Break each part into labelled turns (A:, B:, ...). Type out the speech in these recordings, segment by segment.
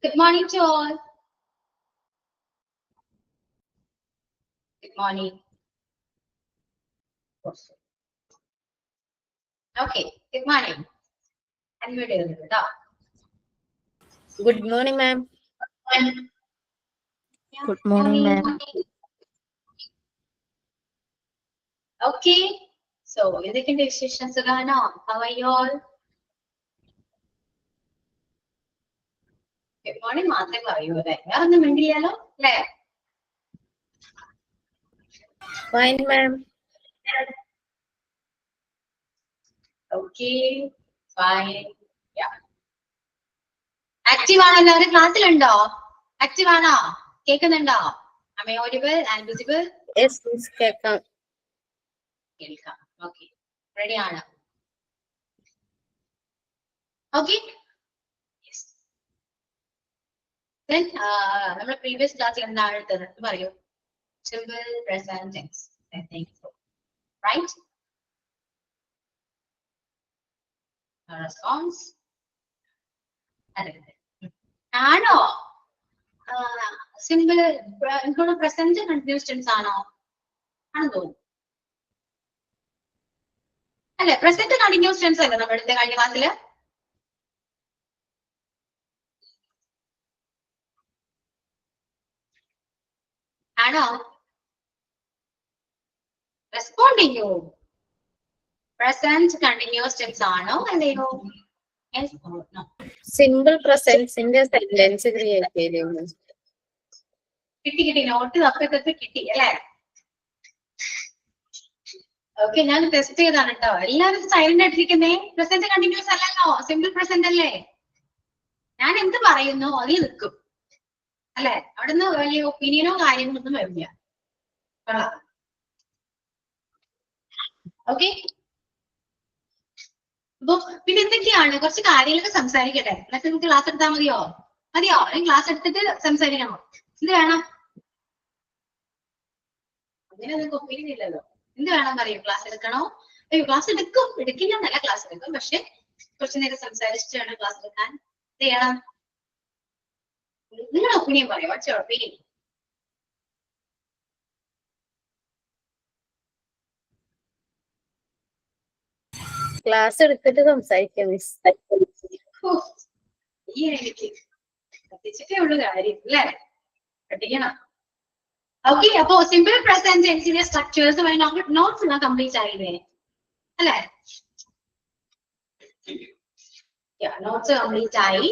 A: Good morning to all. Good morning. Okay, good morning.
B: Good morning, ma'am.
C: Good morning, ma'am.
A: Okay, so എന്തൊക്കെയുണ്ട് വിശേഷം? സുഖാണോ? How are you all? Good morning മാത്രമേ പറയൂ അല്ലേ? വേറൊന്നും മിണ്ടിയാലോ അല്ലേ?
B: Fine, ma'am.
A: Okay, fine. Yeah. Active ആണോ എല്ലാവരും? ക്ലാസ്സിലുണ്ടോ? Active ആണോ? കേൾക്കുന്നുണ്ടോ? Am I audible and visible?
B: Yes, miss, കേൾക്കാം.
A: കേൾക്കാം. Okay, ready ആണ്. Okay. Yes. Then നമ്മുടെ previous class എന്താണ് എടുത്തത്? പറയൂ. Simple present tense. I think so. Right? Response. ആണോ? സിമ്പിൾ എനിക്കുള്ള പ്രസന്റ് കണ്ടിന്യൂസ് ടെൻസ് ആണോ? ആണെന്ന് തോന്നുന്നു. അല്ലെ, പ്രസന്റ് കണ്ടിന്യൂസ് ടെൻസ് അല്ലേ നമ്മുടെ അടുത്ത കഴിഞ്ഞ ക്ലാസ്സില്? ആണോ? റെസ്പോണ്ട് ചെയ്യൂ. പ്രസന്റ് കണ്ടിന്യൂസ് ടെൻസ് ആണോ അല്ലയോ?
B: Simple present ന്റെ സെന്റൻസ് ക്രിയേറ്റ് ചെയ്തിരുന്നു.
A: കിട്ടി നോട്ട് തപ്പി കിട്ടി അല്ലേ? ഓക്കെ, ഞാൻ ടെസ്റ്റ് ചെയ്താണ് കേട്ടോ. എല്ലാവരും സൈലന്റ് ആയിട്ടിരിക്കുന്നേ. പ്രസന്റ് കണ്ടിന്യൂസ് അല്ലല്ലോ, സിമ്പിൾ പ്രസന്റ് അല്ലേ? ഞാൻ എന്ത് പറയുന്നു അതിൽ നിൽക്കും അല്ലെ? അവിടുന്ന് വലിയ ഒപ്പീനിയനോ കാര്യങ്ങളൊന്നും വരില്ല. ഓക്കെ, അപ്പൊ പിന്നെ എന്തൊക്കെയാണ് കുറച്ച് കാര്യങ്ങളൊക്കെ സംസാരിക്കട്ടെ. എന്നിട്ട് നിങ്ങൾക്ക് ക്ലാസ് എടുത്താൽ മതിയോ? അല്ലെങ്കിൽ ക്ലാസ് എടുത്തിട്ട് സംസാരിക്കണോ? എന്ത് വേണം? അങ്ങനെ നിങ്ങൾക്ക് ഒപ്പീനിയൻ ഇല്ലല്ലോ. എന്ത് വേണം പറയൂ? ക്ലാസ് എടുക്കണോ? അയ്യോ, ക്ലാസ് എടുക്കില്ല എന്നല്ല, ക്ലാസ് എടുക്കും. പക്ഷെ കുറച്ചു നേരം സംസാരിച്ചിട്ട് വേണം ക്ലാസ് എടുക്കാൻ. എന്ത് ചെയ്യണം? നിങ്ങളുടെ ഒപ്പീനിയൻ പറയൂ. What's your opinion?
B: ക്ലാസ് എടുത്തിട്ട് സംസാരിക്കാം മിസ്.
A: ഈ എനിക്ക് കത്തിച്ചിട്ടേ ഉള്ളു കാര്യം അല്ലേ? പഠിക്കണം. ഓക്കെ, അപ്പൊ സിമ്പിൾ പ്രസന്റ് ടെൻസിന്റെ സ്ട്രക്ചേഴ്സ് നോട്ട്സ് എല്ലാം കംപ്ലീറ്റ് ആയില്ലേ അല്ലെ? നോട്ട്സ് കംപ്ലീറ്റ് ആയി.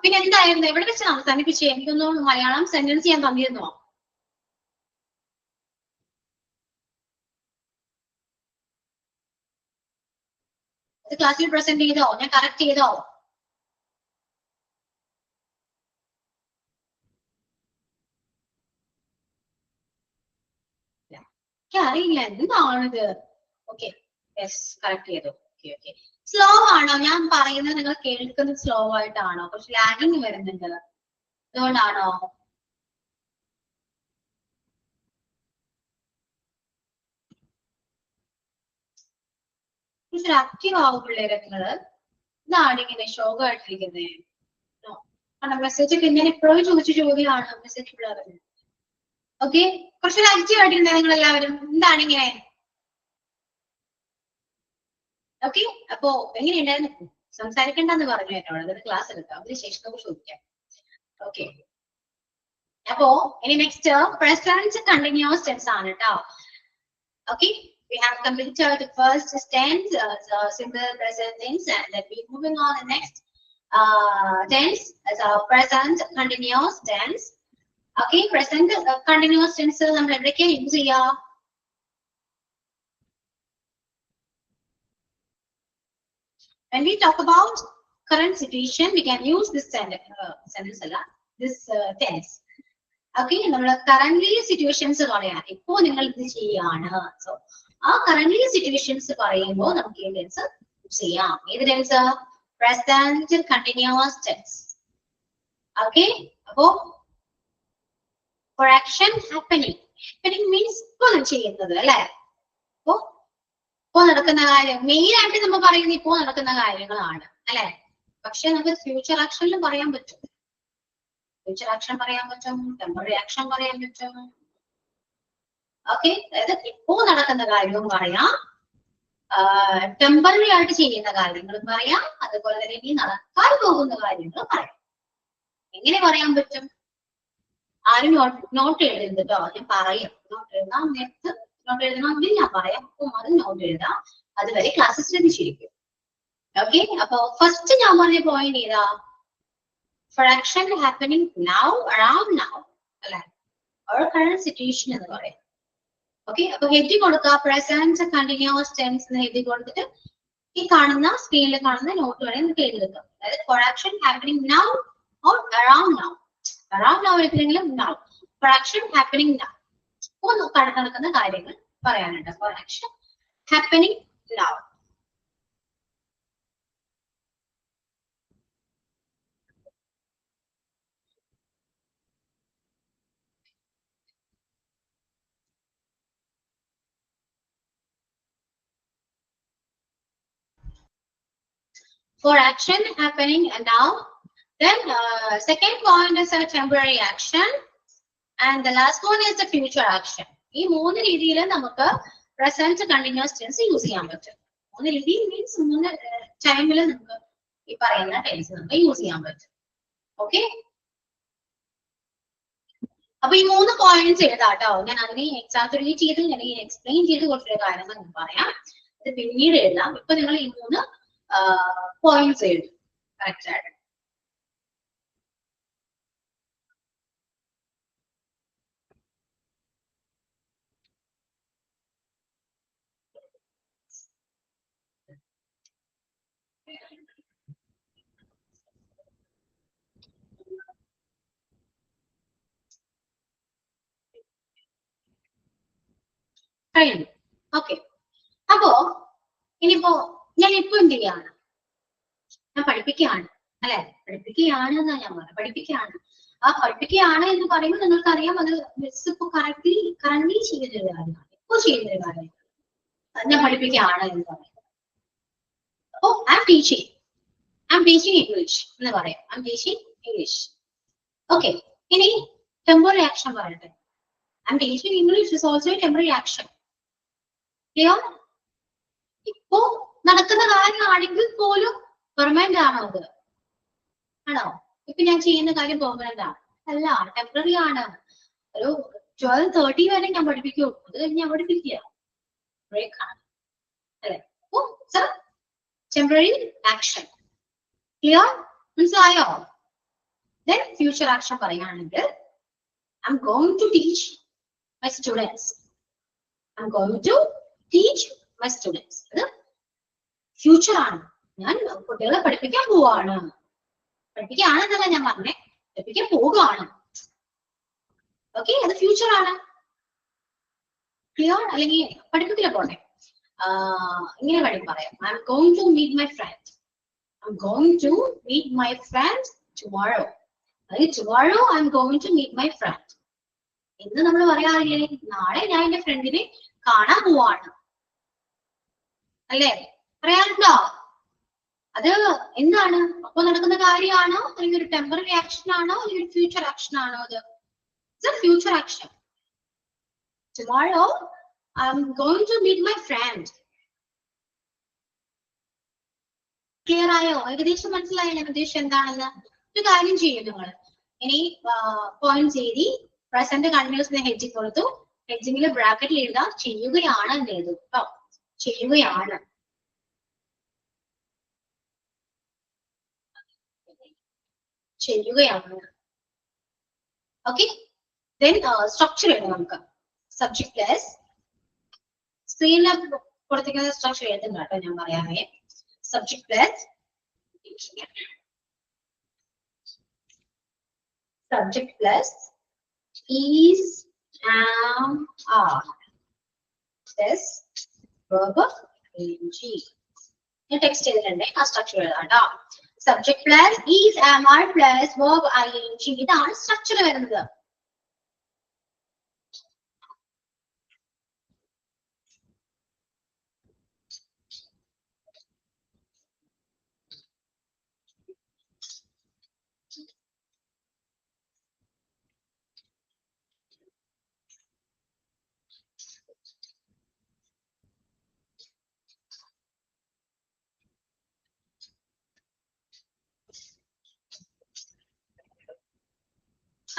A: പിന്നെ എന്തായിരുന്നു എവിടെ വെച്ച് അവസാനിപ്പിച്ചേ? എനിക്കൊന്നും മലയാളം സെന്റൻസ് ഞാൻ തന്നിരുന്നോ? ക്ലാസ്സിൽ പ്രസന്റ് ചെയ്തോ? ഞാൻ കറക്റ്റ് ചെയ്തോ? അറിയില്ല എന്താണിത്. ഓക്കെ, യെസ്, കറക്റ്റ് ചെയ്തു. ഓക്കെ, സ്ലോ ആണോ ഞാൻ പറയുന്നത്? നിങ്ങൾ കേൾക്കുന്നത് സ്ലോ ആയിട്ടാണോ? കുറച്ച് ലാഗിങ് വരുന്നുണ്ട്, അതുകൊണ്ടാണോ? ആക്റ്റീവ് ആവും പിള്ളേരെ നിങ്ങള്. ഇതാണ് ഇങ്ങനെ ശോകമായിട്ടിരിക്കുന്നത്. മെസ്സേജ് ഒക്കെ ഇങ്ങനെ ഇപ്പോഴും ചോദിച്ച ചോദ്യമാണ് മെസ്സേജ് പിള്ളേർ. ഓക്കെ, കുറച്ച് ആക്റ്റീവ് ആയിട്ടിരുന്നേ നിങ്ങൾ എല്ലാവരും. എന്താണ് ഇങ്ങനെ? ഓക്കെ, അപ്പോ എങ്ങനെയുണ്ടായിരുന്നു? സംസാരിക്കണ്ടെന്ന് പറഞ്ഞു എന്നോട്. അതായത് ക്ലാസ് എടുക്കാം, അതിനുശേഷം നമുക്ക് ചോദിക്കാം. ഓക്കെ, അപ്പോ ഇനി നെക്സ്റ്റ് പ്രസന്റ് കണ്ടിന്യൂസ് ടെൻസ് ആണ് കേട്ടോ. Okay, we have completed the first tense, simple present tense, and then we moving on the next tense as a present continuous tense. Okay, present continuous tense നമ്മൾ എവിടെയൊക്കെ use ചെയ്യാം? When we talk about current situation, we can use this sentence this tense. Okay, നമ്മൾ currently situations പറയാം. ഇപ്പോ നിങ്ങൾ ഇത് ചെയ്യാണ്. So ആ currently situations പറയുമ്പോൾ നമുക്ക് ഈ ടെൻസ് യൂസ് ചെയ്യാം. ഏത് tense? Present continuous tense. Okay, അപ്പോ for action happening means ഇപ്പോ ചെയ്യുന്നത് അല്ലെ? ഇപ്പോ നടക്കുന്ന കാര്യം മെയിൻ ആയിട്ട് നമ്മൾ പറയുന്നത് ഇപ്പോ നടക്കുന്ന കാര്യങ്ങളാണ് അല്ലെ? പക്ഷെ നമുക്ക് ഫ്യൂച്ചർ ആക്ഷനിലും പറയാൻ പറ്റും. ഫ്യൂച്ചർ ആക്ഷൻ പറയാൻ പറ്റും, ടെമ്പററി ആക്ഷൻ പറയാൻ പറ്റും. ഓക്കെ, അതായത് ഇപ്പോ നടക്കുന്ന കാര്യവും പറയാം, ടെമ്പററി ആയിട്ട് ചെയ്യുന്ന കാര്യങ്ങളും പറയാം, അതുപോലെ തന്നെ ഇനി നടക്കാൻ പോകുന്ന കാര്യങ്ങളും പറയാം. എങ്ങനെ പറയാൻ പറ്റും? ആരും നോട്ട് എഴുതരുത് കേട്ടോ, ഞാൻ പറയാം. നോട്ട് എഴുതാം, നോട്ട് എഴുതണമെങ്കിൽ ഞാൻ പറയാം, അപ്പം അത് നോട്ട് എഴുതാം. അതുവരെ ക്ലാസ് ശ്രദ്ധിച്ചിരിക്കും. ഓക്കെ, അപ്പൊ ഫസ്റ്റ് ഞാൻ പറഞ്ഞ പോയിന്റ് ഏതാ? For action happening now, around now, അല്ലെ, or current situation എന്ന് പറയാം. ഓക്കെ, അപ്പൊ ഹെഡ് കൊടുക്കുക, പ്രസന്റ് കണ്ടിന്യൂസ് ടെൻസ് എന്ന് ഹെഡ് കൊടുത്തിട്ട് ഈ കാണുന്ന സ്ക്രീനിൽ കാണുന്ന നോട്ട് വരെ നിങ്ങൾക്ക് എഴുതുക. അതായത് for action happening now or around now. Around now എടുത്തില്ലെങ്കിലും now. For action happening now. ഇപ്പോൾ നടക്കുന്ന കാര്യങ്ങൾ പറയാനുണ്ട്. For action happening now. For action happening now. Then second point is a temporary action. And the last one is the future action. ഈ മൂന്ന് രീതിയിൽ നമുക്ക് present continuous tense use ചെയ്യാൻ പറ്റും. മൂന്ന് രീതി മീൻസ് മൂന്ന് ടൈമിൽ നമുക്ക് ഈ പറയുന്ന ടെൻസ് നമുക്ക് യൂസ് ചെയ്യാൻ പറ്റും. ഓക്കെ, അപ്പൊ ഈ മൂന്ന് പോയിന്റ്സ് എഴുതാട്ടോ. ഞാൻ അതിനെ എക്സാക്ട് ചെയ്ത് ഞാൻ എക്സ്പ്ലെയിൻ ചെയ്ത് കുറച്ചൊരു കാര്യങ്ങൾ നിങ്ങൾക്ക് പറയാം. അത് പിന്നീട് എഴുതാം. ഇപ്പൊ നിങ്ങൾ ഈ മൂന്ന് പോയിന്റ്സ് എഴുതും കറക്റ്റ് ആയിട്ട്. കഴിഞ്ഞു. ഓക്കെ, അപ്പോ ഇനിയിപ്പോ ഞാൻ ഇപ്പൊ എന്ത് ചെയ്യാണ്? ഞാൻ പഠിപ്പിക്കുകയാണ്, അല്ലെ? പഠിപ്പിക്കുകയാണ് എന്നാ ഞാൻ പറഞ്ഞത്, പഠിപ്പിക്കുകയാണ്. ആ പഠിപ്പിക്കുകയാണ് എന്ന് പറയുമ്പോൾ നിങ്ങൾക്ക് അറിയാം, അത് മിസ് ഇപ്പൊ കറന്റ് ചെയ്യുന്നൊരു കാര്യമാണ്, ഇപ്പൊ ചെയ്യുന്നൊരു കാര്യമാണ്. ഞാൻ പഠിപ്പിക്കുകയാണ് എന്ന് പറയുന്നത്. അപ്പോ ഐ ആം ടീച്ചിങ് ഇംഗ്ലീഷ് എന്ന് പറയാം. I am teaching English. Okay, ഇനി ടെമ്പററി ആക്ഷൻ പറയട്ടെ. I am teaching English is also temporary action. Clear? ഇപ്പോ നടക്കുന്ന കാര്യമാണെങ്കിൽ പോലും പെർമനന്റ് ആണോ അത്? ആണോ? ഇപ്പൊ ഞാൻ ചെയ്യുന്ന കാര്യം പെർമനന്റ് ആണ്? അല്ല, ടെമ്പററി ആണ്. ഒരു 12:30 വരെ ഞാൻ പഠിപ്പിക്കുള്ളൂ, അത് കഴിഞ്ഞ് ഞാൻ പഠിപ്പിക്കുക, ബ്രേക്ക് ആണ്, അല്ലെ? Temporary action. ക്ലിയർ? മനസ്സിലായോ? Then future action പറയുകയാണെങ്കിൽ I'm going to teach my students. I'm going to teach my students. അത് ഫ്യൂച്ചർ ആണ്. ഞാൻ കുട്ടികളെ പഠിപ്പിക്കാൻ പോവാണ്. പഠിപ്പിക്കുകയാണെന്നല്ല ഞാൻ പറഞ്ഞേ, പഠിപ്പിക്കാൻ പോവുകയാണ്. ഓക്കെ, അത് ഫ്യൂച്ചർ ആണ്. ക്ലിയർ? അല്ലെങ്കിൽ പഠിപ്പിക്കില്ല പോട്ടെ, ഇങ്ങനെ പറയാം. I'm going to meet my friend. I'm going to meet my friend tomorrow. Tomorrow I'm going to meet my friend. ഇന്ന് നമ്മൾ പറയാറില്ലേ, നാളെ ഞാൻ എന്റെ ഫ്രണ്ടിനെ കാണാൻ പോവാണ്, അല്ലേ? പറയാറുണ്ടോ? അത് എന്താണ്? അപ്പൊ നടക്കുന്ന കാര്യമാണോ, അല്ലെങ്കിൽ ഒരു ടെമ്പററി ആക്ഷൻ ആണോ, അല്ലെങ്കിൽ ഫ്യൂച്ചർ ആക്ഷൻ ആണോ? അത് future action. Tomorrow I'm going to meet my friend. Clear ആയോ? ഏകദേശം മനസ്സിലായല്ലോ ഉദ്ദേശം എന്താണെന്ന്? ഒരു കാര്യം ചെയ്യും നിങ്ങൾ. ഇനി പോയിന്റ്സ് എഴുതി, പ്രസന്റ് കണ്ടിന്യൂസ് ഹെഡിങ് കൊടുത്തു, ഹെഡിങ്ങിൽ ബ്രാക്കറ്റിൽ എഴുതാം ചെയ്യുകയാണ് എന്ന് എഴുതും കേട്ടോ. ചെയ്യുകയാണ്. ചെയ്യുകയാണ്. ഓക്കെ, ദെൻ സ്ട്രക്ചർ എഴുതാം നമുക്ക്. സബ്ജക്ട് പ്ലസ്, സ്ക്രീനിൽ കൊടുത്തിരിക്കുന്ന സ്ട്രക്ചർ എഴുതും കേട്ടോ, ഞാൻ പറയാമേ. Subject plus subject plus is, am, are plus verb ing. ഞാൻ ടെക്സ്റ്റ് ചെയ്തിട്ടുണ്ട്, ആ സ്ട്രക്ചർ എഴുതാട്ടോ. Subject plus is, am, are plus verb ing. ഇതാണ് സ്ട്രക്ചർ വരുന്നത്.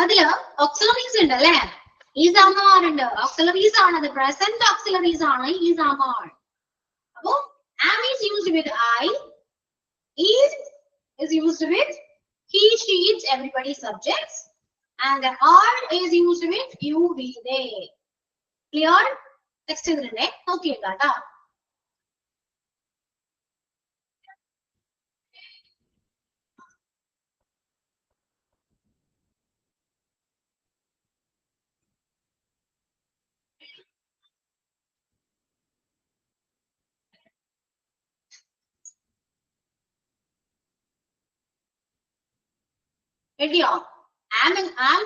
A: അതില് ഓക്സിലറീസ് ഉണ്ട് അല്ലെ? ഈസ് ആമാർ ഉണ്ട്. ഓക്സിലറീസ് ആണ്, അത് പ്രസന്റ് ഓക്സിലറീസ് ആണ് ഈസ് ആമാർ. അപ്പൊ am is used with I, is used with he, she, it, everybody subjects, and are is used with you, we, they. Clear? Next ഇതിനെ നോക്കിയേക്കാം ട്ടോ. എഴുതിയോ? am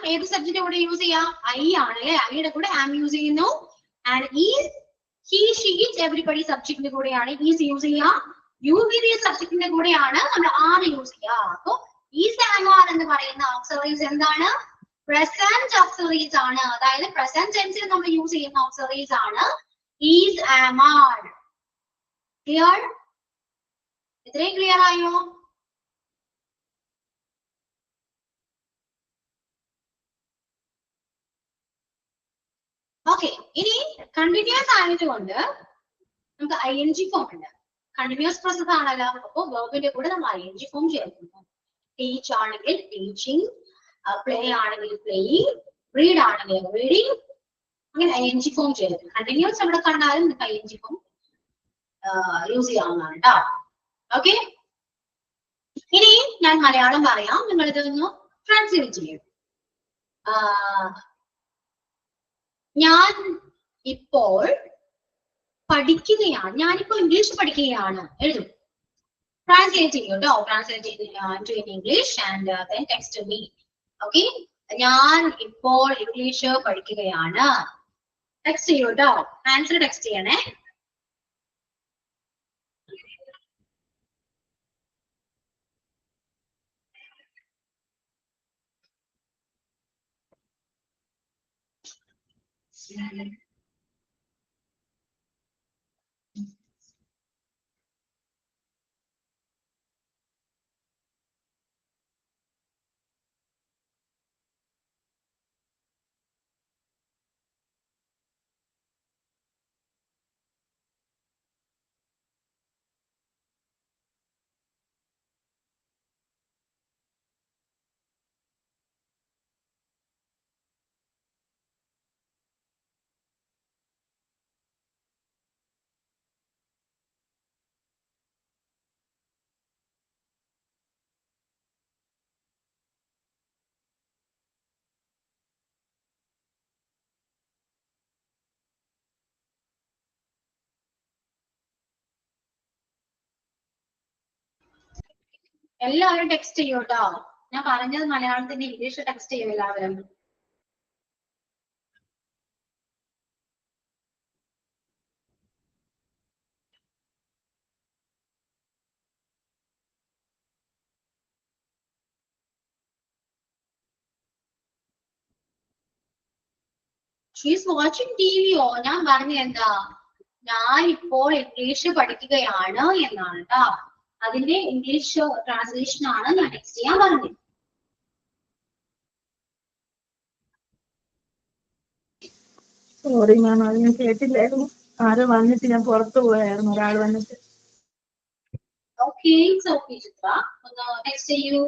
A: ഏത് സബ്ജക്റ്റിന്റെ കൂടെ യൂസ് ചെയ്യാം? I ആണ് അല്ലെ? ഐയുടെ കൂടെ am യൂസ് ചെയ്യുന്നു. And is, he, she, it, everybody സബ്ജക്റ്റിന്റെ കൂടെയാണ് is യൂസ് ചെയ്യാം. You, we, they സബ്ജക്റ്റിന്റെ കൂടെയാണ് നമ്മൾ are യൂസ് ചെയ്യാം. അപ്പൊ is, am, are എന്ന് പറയുന്ന ഓക്സിലറീസ് എന്താണ്? പ്രസന്റ് ഓക്സിലറീസ് ആണ്. അതായത് പ്രസന്റ് ടെൻസിൽ നമ്മൾ യൂസ് ചെയ്യുന്ന ഓക്സിലറീസ് ആണ് is, am, are. ക്ലിയർ? ഇത്രയും ക്ലിയർ ആയോ? ഓക്കെ, ഇനി കണ്ടിന്യൂസ് ആയതുകൊണ്ട് നമുക്ക് ING ഫോം ഉണ്ട്. കണ്ടിന്യൂസ് പ്രോസസ് ആണല്ലോ, അപ്പൊ വെർബിന്റെ കൂടെ നമ്മൾ ING ഫോം ചേർക്കുന്നു. ടീച്ച് ആണെങ്കിൽ ടീച്ചിങ്, പ്ലേ ആണെങ്കിൽ പ്ലേയിങ്, റീഡ് ആണെങ്കിൽ റീഡിങ്, അങ്ങനെ ING ഫോം ചേർക്കും. കണ്ടിന്യൂസ് അവിടെ കണ്ടാലും നമുക്ക് ING ഫോം യൂസ് ചെയ്യാവുന്നതാണ് കേട്ടോ. ഓക്കെ, ഇനി ഞാൻ മലയാളം പറയാം, നിങ്ങൾ ഇതൊന്ന് ട്രാൻസ്ലേറ്റ് ചെയ്യും. ഞാൻ ഇപ്പോൾ പഠിക്കുകയാണ്, ഞാനിപ്പോ ഇംഗ്ലീഷ് പഠിക്കുകയാണ് എഴുതും. ട്രാൻസ്ലേറ്റ് ചെയ്യും കേട്ടോ, ട്രാൻസ്ലേറ്റ് ചെയ്ത് English and then text me. Okay, ഞാൻ ഇപ്പോൾ ഇംഗ്ലീഷ് പഠിക്കുകയാണ്. ടെക്സ്റ്റ് ചെയ്യൂ കേട്ടോ, ആൻസർ ടെക്സ്റ്റ് ചെയ്യണേ. എല്ലാവരും ടെക്സ്റ്റ് ചെയ്യൂ കേട്ടോ. ഞാൻ പറഞ്ഞത് മലയാളത്തിന്റെ ഇംഗ്ലീഷ് ടെക്സ്റ്റ് ചെയ്യും എല്ലാവരും. ഷീസ് വാച്ചിങ് TV യോ? ഞാൻ പറഞ്ഞ എന്താ, ഞാൻ ഇപ്പോൾ ഇംഗ്ലീഷ് പഠിക്കുകയാണ് എന്നാണ് കേട്ടോ. അതിന്റെ ഇംഗ്ലീഷ് ട്രാൻസ്ലേഷൻ ആണ് ഞാൻ ടെക്സ്റ്റ് ചെയ്യാൻ പറഞ്ഞത്.
C: സോറി മാം, അത് ഞാൻ കേട്ടില്ലായിരുന്നു. ആരോ വന്നിട്ട് ഞാൻ പുറത്തു പോയായിരുന്നു, ഒരാൾ വന്നിട്ട്.
A: ഓക്കെ, ചിത്ര ഒന്ന് ടെക്സ്റ്റ് ചെയ്യൂ.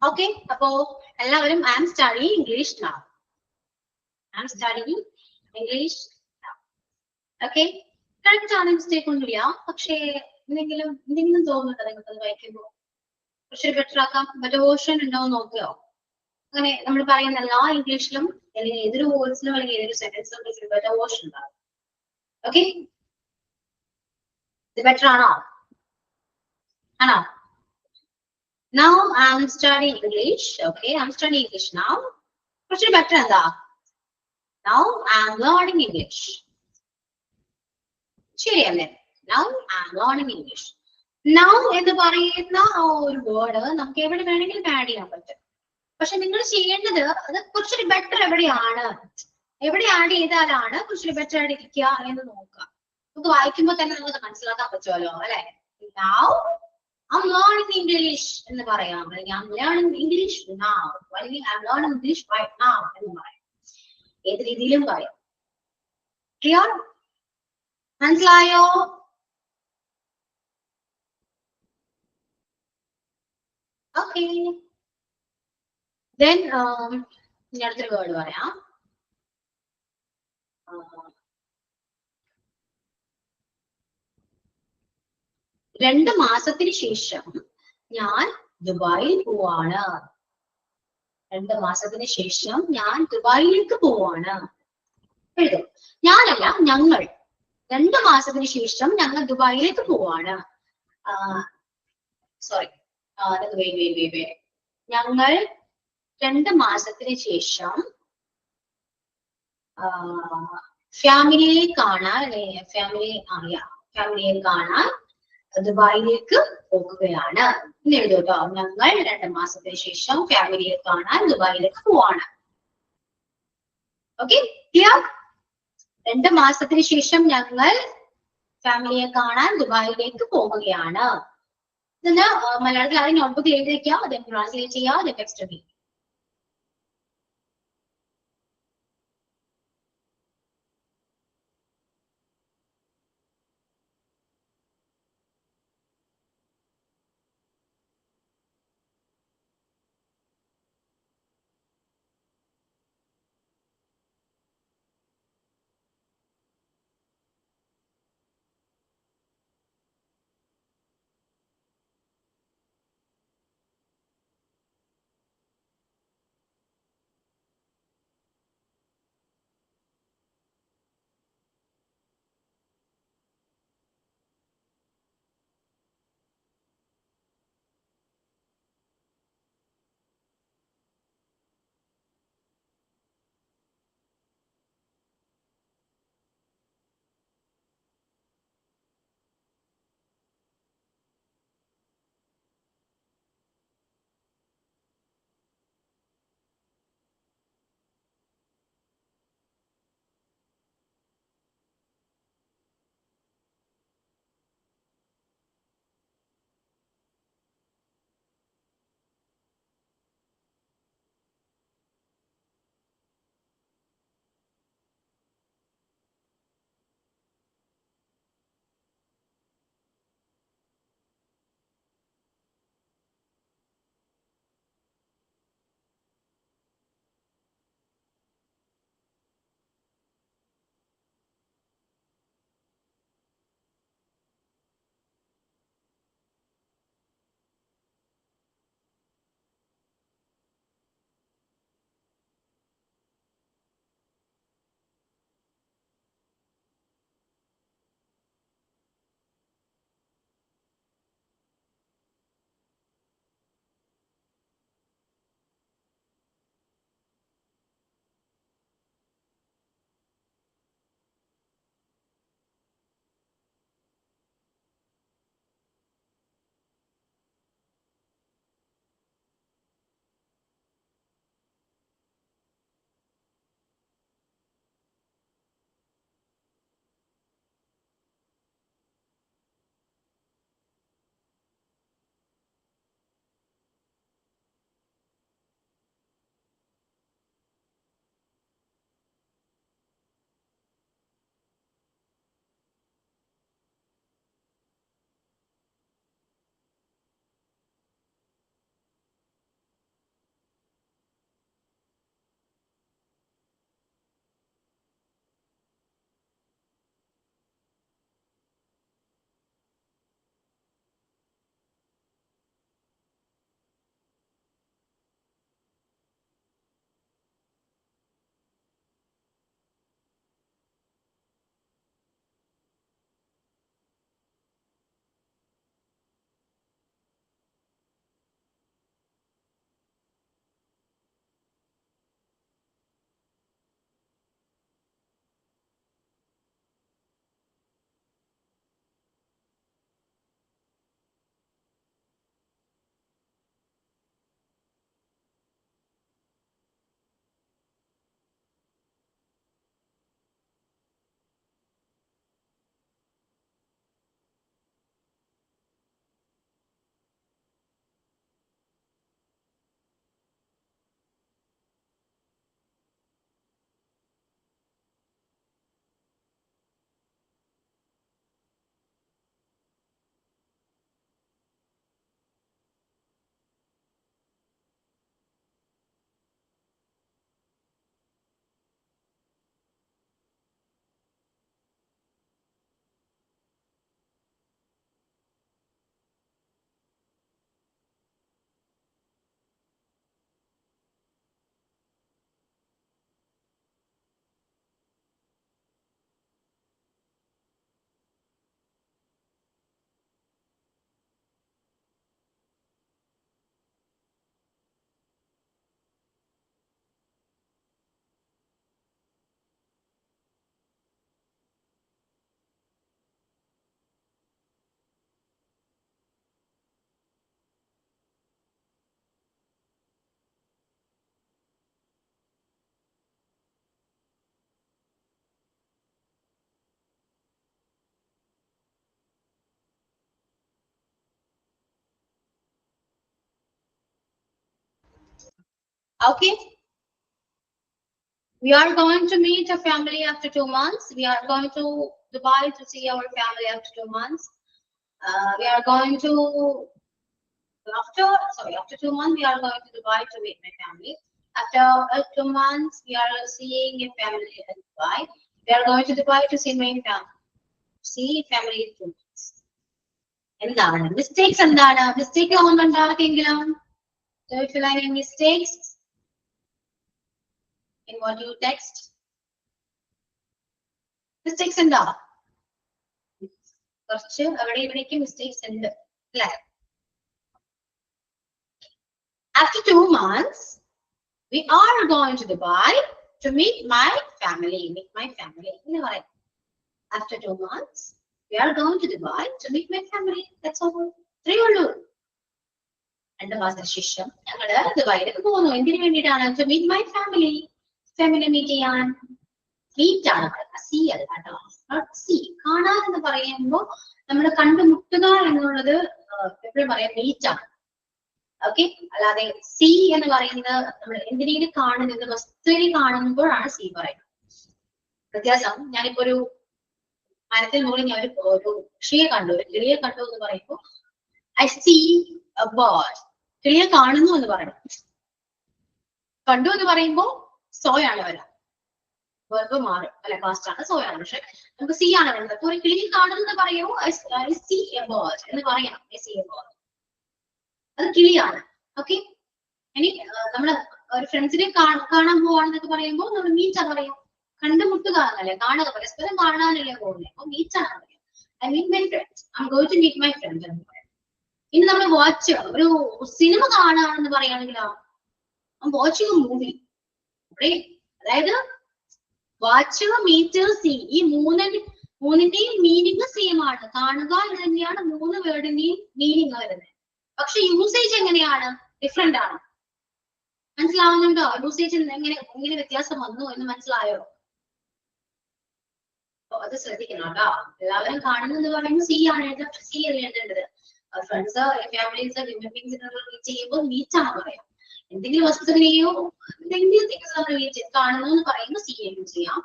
A: ഓക്കെ, അപ്പോ എല്ലാവരും I am studying English now. I am studying English now. Okay, correct ആണ്, മിസ്റ്റേക്ക് ഒന്നുമില്ല. പക്ഷേ എന്തെങ്കിലും തോന്നുന്നുണ്ടോ നിങ്ങൾക്ക് അത് വായിക്കുമ്പോൾ കുറച്ച് ബെറ്റർ ആക്കാം? മറ്റേ വേർഷൻ ഉണ്ടോ എന്ന് നോക്കുകയോ? അങ്ങനെ നമ്മൾ പറയുന്ന എല്ലാ ഇംഗ്ലീഷിലും അല്ലെങ്കിൽ ഏതൊരു വേർഡ്സിലും അല്ലെങ്കിൽ ഏതൊരു സെന്റൻസിലും കുറച്ച് ബെറ്റർ വേർഷൻ ഉണ്ടാവും. ഓക്കെ, ഇത് ബെറ്റർ ആണോ? ആണോ? Now I'm studying English. Okay, I'm studying English now. കുറച്ച് ബെറ്റർ എന്താ? Now I'm learning English. ശരിയല്ലേ? Now I'm learning English. Now എന്ന് പറയുന്ന ഒരു വേർഡ് നമുക്ക് എവിടെ വേണമെങ്കിലും ആഡ് ചെയ്യാൻ പറ്റും. പക്ഷെ നിങ്ങൾ ചെയ്യേണ്ടത് അത് കുറച്ചൊരു ബെറ്റർ എവിടെ ആഡ് ചെയ്താലാണ് കുറച്ചൊരു ബെറ്റർ ആയിട്ട് ഇരിക്കുക എന്ന് നോക്കുക. നമുക്ക് വായിക്കുമ്പോൾ തന്നെ നമുക്ക് മനസ്സിലാക്കാൻ പറ്റുമല്ലോ അല്ലെ? Now I'm learning English എന്ന് പറയാം, അല്ലെങ്കിൽ I'm learning English now, അല്ലെങ്കിൽ I'm learning English right now എന്ന് പറയാം. ഏത് രീതിയിലും പറയാം. ക്ലിയർ? മനസ്സിലായോ? ഓക്കെ, then ഇനി അടുത്തൊരു വേർഡ് പറയാം. 2 മാസത്തിന് ശേഷം ഞാൻ ദുബായിൽ പോവാണ്. 2 മാസത്തിന് ശേഷം ഞാൻ ദുബായിലേക്ക് പോവാണ്. എഴുതും. ഞാനല്ല, ഞങ്ങൾ. 2 മാസത്തിന് ശേഷം ഞങ്ങൾ ദുബായിലേക്ക് പോവാണ്. സോറി, ഞങ്ങൾ 2 മാസത്തിന് ശേഷം ഫാമിലിയെ കാണാൻ ദുബായിലേക്ക് പോകുകയാണ് എന്ന് എഴുതും കേട്ടോ. ഞങ്ങൾ 2 മാസത്തിന് ശേഷം ഫാമിലിയെ കാണാൻ ദുബായിലേക്ക് പോവാണ്. Okay, clear? 2 മാസത്തിന് ശേഷം ഞങ്ങൾ ഫാമിലിയെ കാണാൻ ദുബായിലേക്ക് പോകുകയാണ്. ഇതിന് മലയാളത്തിൽ ആദ്യം നോട്ട്ബുക്കിൽ എഴുതി വെക്കുക, അത് ട്രാൻസ്ലേറ്റ് ചെയ്യുക, അത് text B. Okay. We are going to meet a family after 2 months. We are going to Dubai to see our family after 2 months. We are going to after 2 months we are going to Dubai to meet my family. After 2 months we are seeing a family in Dubai. We are going to Dubai to see my family. See family in 2 months. എന്താണ് mistakes എന്താണ് mistake തോന്നുന്നുണ്ടോ ആർക്കെങ്കിലും Do you feel any mistakes in what you text? Mistakes ഉണ്ടോ കുറച്ച് അവിടെ ഇവിടേക്ക് mistakes ഉണ്ട് അല്ലേ After 2 months we are going to Dubai to meet my family എന്ന് പറയും After 2 months we are going to Dubai to meet my family. That's all. ഇത്രയേ ഉള്ളൂ 2 മാസത്തിന് ശേഷം ഞങ്ങള് ദുബായിലേക്ക് പോകുന്നു എന്തിനു വേണ്ടിയിട്ടാണ് to meet my family meet ചെയ്യാൻ മീറ്റ് ആണ് സി അല്ല കേട്ടോ സി കാണാൻ എന്ന് പറയുമ്പോൾ നമ്മൾ കണ്ടുമുട്ടുക എന്നുള്ളത് എപ്പോഴും പറയാം മീറ്റ് ആണ് ഓക്കെ അല്ലാതെ സി എന്ന് പറയുന്നത് നമ്മൾ എന്തിനേലും കാണുന്നത് വസ്തുവിനെ കാണുമ്പോഴാണ് സി പറയുന്നത് വ്യത്യാസം ഞാനിപ്പോ ഒരു മരത്തിൽ മുകളിൽ ഞാൻ ഒരു പക്ഷിയെ കണ്ടു ഒരു കിളിയെ കണ്ടു എന്ന് പറയുമ്പോൾ ഐ സീ എ ബേർഡ് കിളിയെ കാണുന്നു എന്ന് പറയണം കണ്ടു എന്ന് പറയുമ്പോൾ സോയാണ് വരാം വെർബ് മാറും അല്ലെ പാസ്റ്റ് ആണ് സോയാണ് പക്ഷെ നമുക്ക് സി ആണ് വേണ്ടത് അപ്പൊ ഒരു കിളിയെ കാണുന്നു എന്ന് പറയുമോ ഐ സീ എ ബേർഡ് എന്ന് പറയണം ഐ സീ എ ബേർഡ് അത് കിളിയാണ് ഓക്കെ ഇനി നമ്മള് ഒരു ഫ്രണ്ട്സിനെ കാണാൻ പോവാണെന്നൊക്കെ പറയുമ്പോൾ നമ്മൾ മീറ്റ് ആണ് പറയാം കണ്ടുമുട്ടുക എന്നല്ലേ കാണുക പരസ്പരം കാണാനല്ലേ പോകുന്നത് അപ്പൊ മീറ്റ് ആണ് പറയാം I meet my friends I am going to meet my friends എന്ന് പറയാം ഇനി നമ്മൾ വാച്ച് ഒരു സിനിമ കാണുകയാണെന്ന് പറയുകയാണെങ്കിലോ വാച്ചിങ് മൂവി അതായത് വാച്ച് മീറ്റ് സി ഈ മൂന്നിന്റെയും മീനിങ് സെയിം ആണ് കാണുക എന്ന് തന്നെയാണ് 3 വേർഡിന്റെയും മീനിങ് വരുന്നത് പക്ഷെ യൂസേജ് എങ്ങനെയാണ് ഡിഫറെന്റ് ആണ് മനസ്സിലാവുന്നുണ്ടോ യൂസേജ് എങ്ങനെ വ്യത്യാസം വന്നു എന്ന് മനസ്സിലായോ അത് ശ്രദ്ധിക്കണം കേട്ടോ എല്ലാവരും കാണുന്നെന്ന് പറയുമ്പോൾ സി ആണ് സി എഴുതേണ്ടത് ഫ്രണ്ട്സ് ഫാമിലീസ് മീറ്റ് ചെയ്യുമ്പോൾ മീറ്റ് ആണ് പറയാം എന്തെങ്കിലും വസ്തുവിനെയോ എന്തെങ്കിലും തിങ്സ് നമ്മൾ കാണുന്നു എന്ന് പറയുമ്പോൾ സി യൂസ് ചെയ്യാം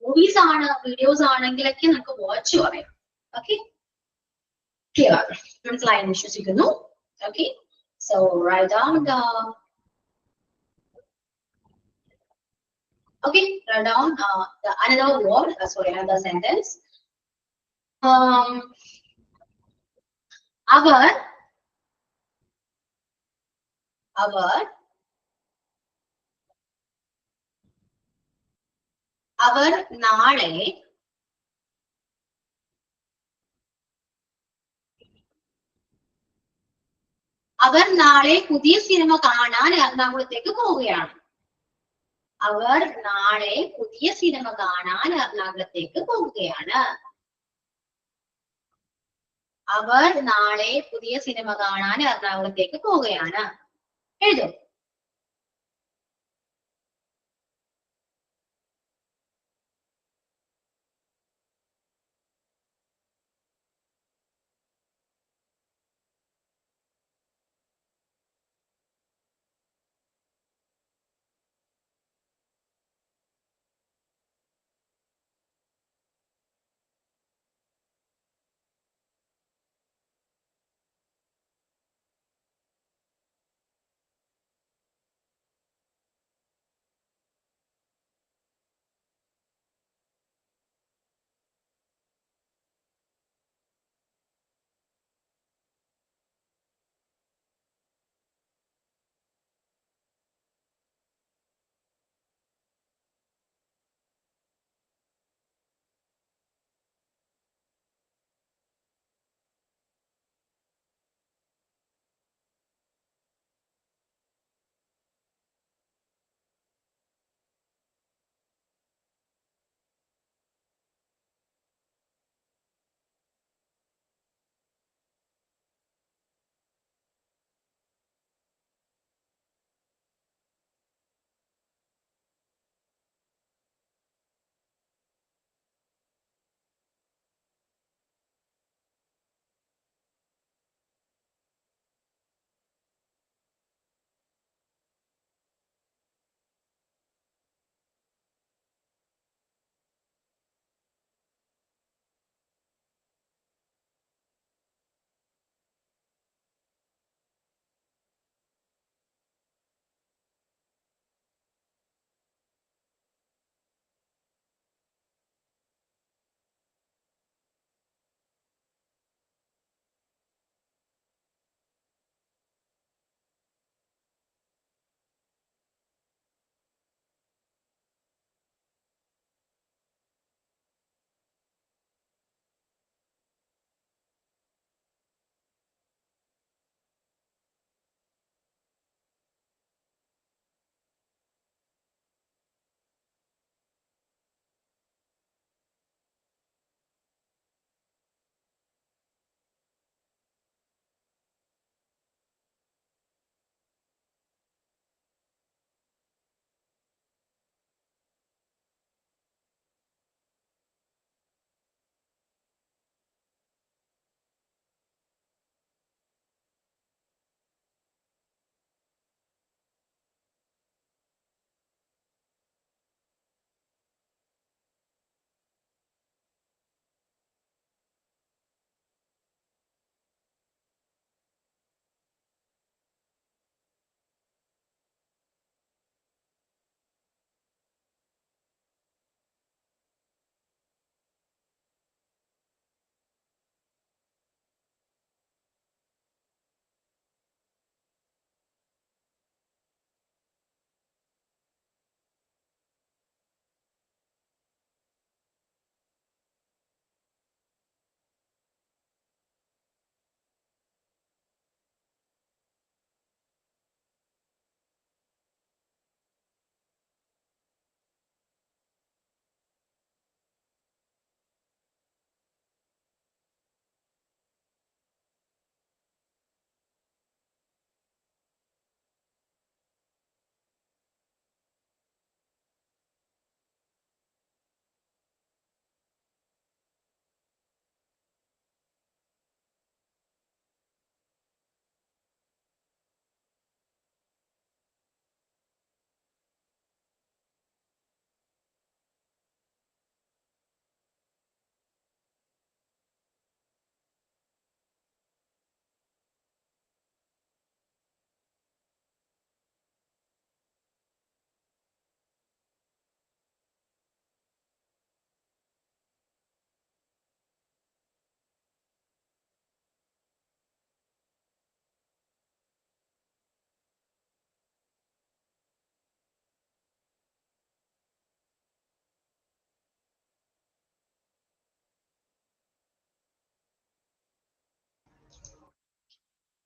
A: മൂവീസ് ആണ് വീഡിയോസ് ആണെങ്കിലൊക്കെ നമുക്ക് വാച്ച് പറയാം ഓക്കെ ക്ലിയർ മനസ്സിലായെന്ന് വിശ്വസിക്കുന്നു okay so write down okay write down another word another sentence അവർ നാളെ പുതിയ സിനിമ കാണാൻ എറണാകുളത്തേക്ക് പോവുകയാണ് അവർ നാളെ പുതിയ സിനിമ കാണാൻ എറണാകുളത്തേക്ക് പോവുകയാണ് അവർ നാളെ പുതിയ സിനിമ കാണാൻ എറണാകുളത്തേക്ക് പോവുകയാണ് എഴുതും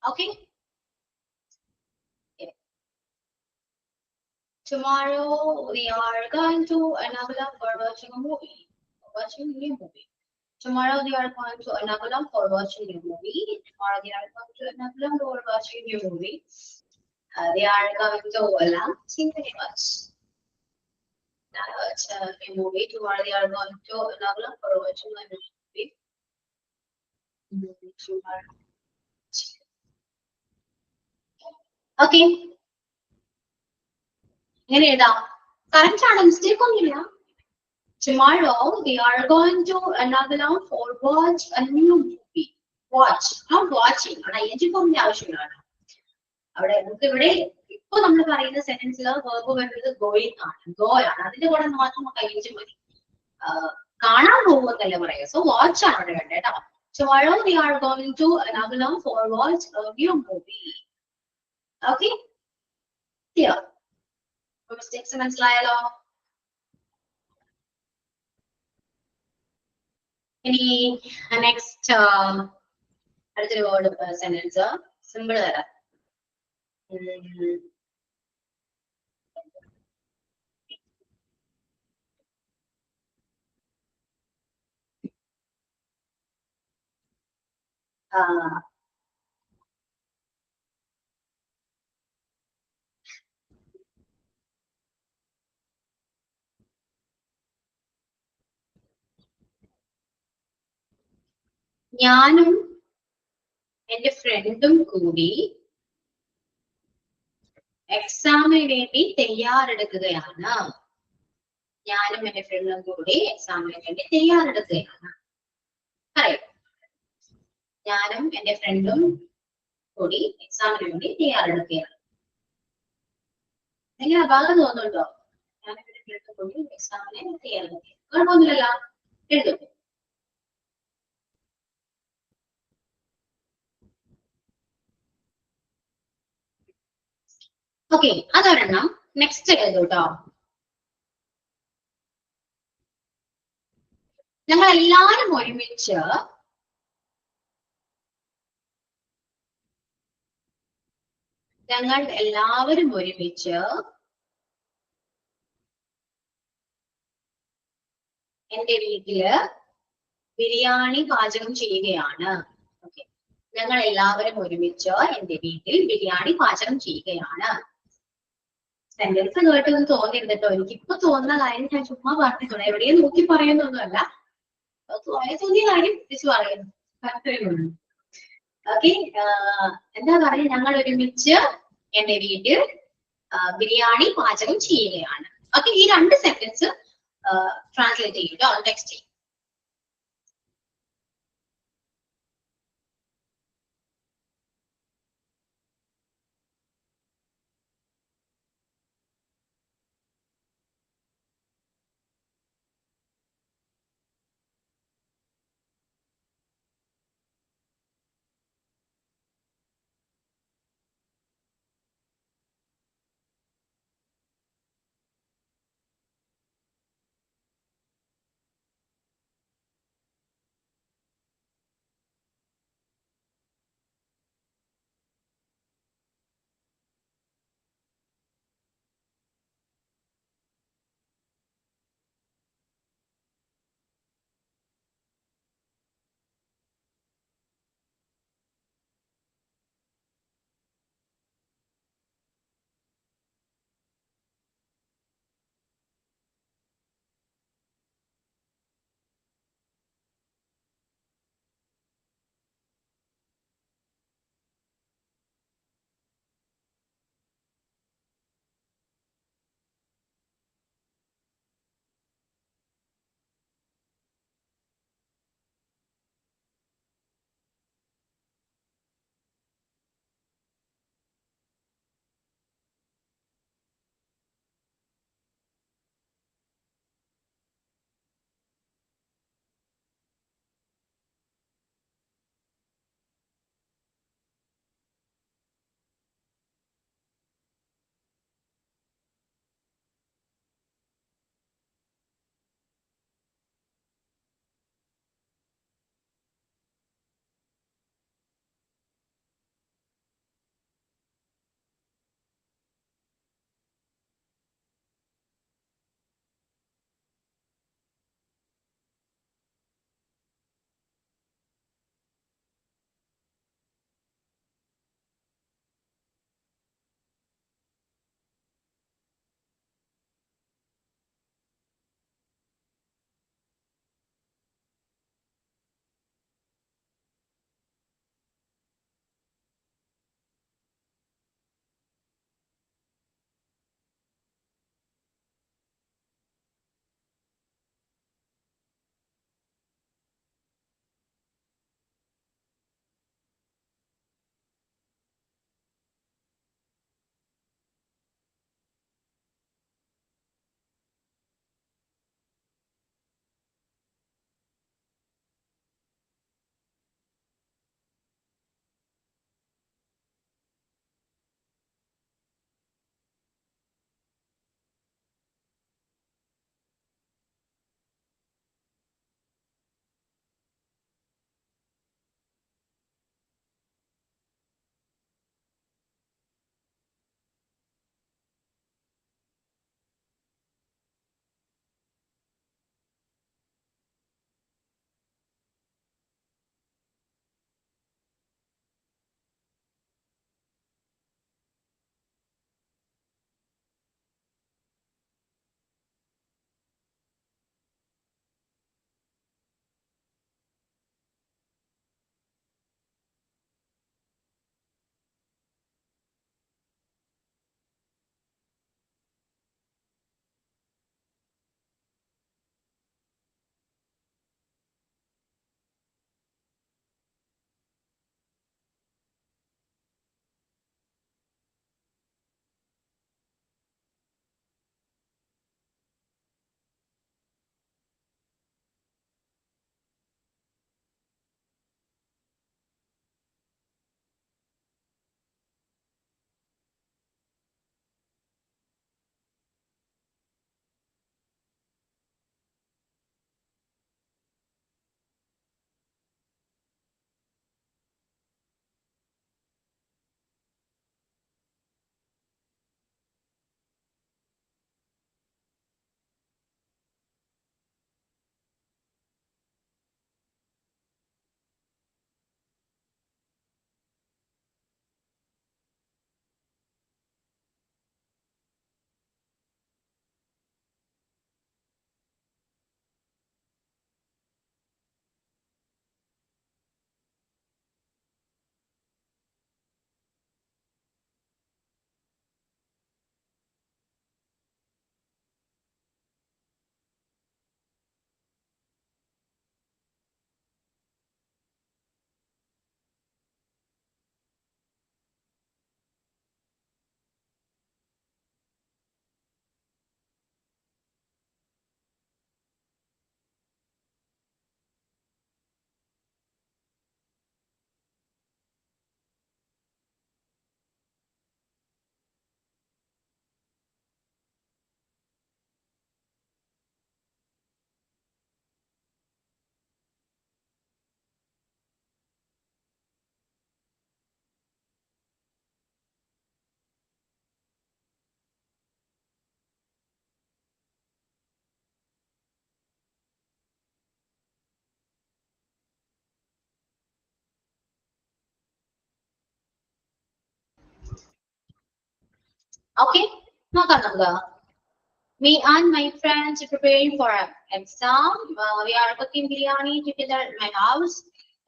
A: Okay. Yeah. Tomorrow we are going to Ernakulam for watching a movie. Watching a new movie. Tomorrow they are going to Ernakulam for watching a movie. Tomorrow they are going to Ernakulam for watching a new movie. They are going to Lansing very much. A movie. Tomorrow they are going to Ernakulam for watching a movie. Tomorrow. Okay. ഇങ്ങനെ എഴുതാം. Correct ആണ്, mistake ഒന്നുമില്ല. Tomorrow we are going to Ernakulam for watch a new movie. Watch, not watching. അവിടെ ing ഫോമിന്റെ ആവശ്യമില്ലാണ്. അവിടെ നമുക്ക് ഇവിടെ ഇപ്പൊ നമ്മൾ പറയുന്ന സെന്റൻസിൽ വേർബ് വരുന്നത് ഗോയിങ് ആണ്, ഗോ ആണ്. അതിന്റെ കൂടെ മാത്രം നമുക്ക് ing മതി. കാണാൻ പോകുന്നല്ലേ പറയുക. സോ വാച്ച് ആണ് അവിടെ വേണ്ടത് കേട്ടോ. Tomorrow we are going to Ernakulam for watch a new movie. Okay? Clear? Mistakes മനസ്സിലായല്ലോ? ഇനി നെക്സ്റ്റ് അടുത്തൊരു വേർഡ് സെന്റൻസ് സിമ്പിൾ തരാം. ഞാനും എന്റെ ഫ്രണ്ടും കൂടി എക്സാമിന് വേണ്ടി തയ്യാറെടുക്കുകയാണ്. ഞാനും എന്റെ ഫ്രണ്ടും കൂടി എക്സാമിന് വേണ്ടി തയ്യാറെടുക്കുകയാണ്. പറയും, ഞാനും എന്റെ ഫ്രണ്ടും കൂടി എക്സാമിന് വേണ്ടി തയ്യാറെടുക്കുകയാണ്. എങ്ങനെ അപാകം തോന്നുന്നുണ്ടോ? ഞാനും എന്റെ ഫ്രണ്ടും കൂടി എക്സാമിന് തയ്യാറെടുക്കുക. കുഴപ്പമൊന്നുമില്ല, എഴുതും. ഓക്കെ, അതൊരെണ്ണം. നെക്സ്റ്റ് എഴുതൂട്ടോ. ഞങ്ങൾ എല്ലാവരും ഒരുമിച്ച് എന്റെ വീട്ടില് ബിരിയാണി പാചകം ചെയ്യുകയാണ്. ഓക്കെ, ഞങ്ങൾ എല്ലാവരും ഒരുമിച്ച് എന്റെ വീട്ടിൽ ബിരിയാണി പാചകം ചെയ്യുകയാണ്. സെന്റൻസ് കേട്ടൊന്നും തോന്നരുത് കേട്ടോ. എനിക്കിപ്പോ തോന്നുന്ന കാര്യം ഞാൻ ചുമ്മാ പറഞ്ഞിട്ടുണ്ട്, എവിടെയും നോക്കി പറയുന്നൊന്നുമല്ല. തോന്നിയ കാര്യം തിരിച്ചു പറയുന്നു, അത്രയുള്ളൂ. ഓക്കെ, എന്താ പറയുക, ഞങ്ങൾ ഒരുമിച്ച് എന്റെ വീട്ടിൽ ബിരിയാണി പാചകം ചെയ്യുകയാണ്. ഓക്കെ, ഈ രണ്ട് സെന്റൻസ് ട്രാൻസ്ലേറ്റ് ചെയ്യും കേട്ടോ, ടെക്സ്റ്റ് ചെയ്യും. Okay, നോക്കാം നമുക്ക്. Me and my friends preparing for an exam. We are cooking biryani together at my house.